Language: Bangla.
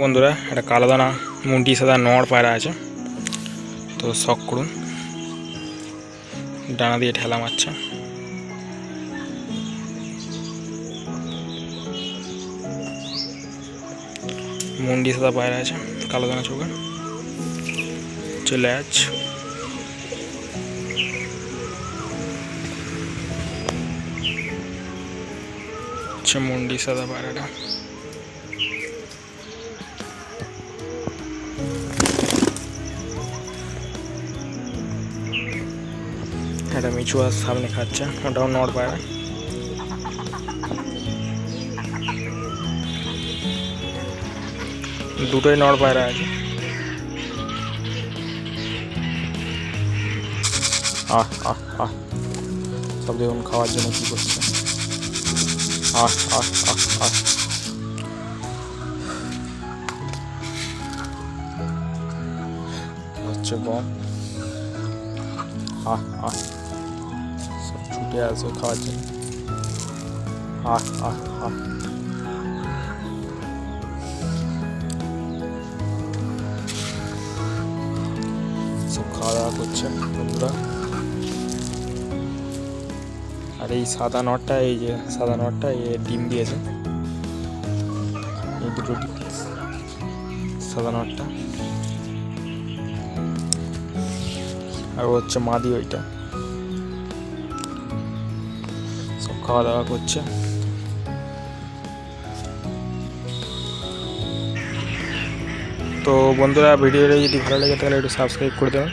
বন্ধুরা একটা কালো দানা মুন্টি সাদা নড় পায়রা আছে, তো শখ করুন। ডানা দিয়ে ঠেলা মারছে। মুন্ডি সাদা পায়রা আছে, কালো দানা চোখে, চলে আজ মুন্ডি সাদা পায়রাটা। একটা মিচু আর সামনে খাচ্ছে, ওটাও নড় পায়রা। দুটোই নড় পায়রা আছে। আহ আহ আহ সব দেখুন খাওয়ার জন্য কি করছে। আহ আহ আহ আহ হচ্ছে গম। আহ আহ সব ছুটে আসবে খাওয়ার জন্য। আহ আহ আহ সব খাওয়া দাওয়া করছে বন্ধুরা। আর এই সাদা নটটা, এই যে সাদা নটটা এ ডিম দিয়েছে, এই দুটো ডিম। সাদা নটটা আর হচ্ছে মাদি, ওইটা সব খাওয়া দাওয়া করছে। তো বন্ধুরা, ভিডিওটা যদি ভালো লাগে তাহলে একটু সাবস্ক্রাইব করে দেবেন।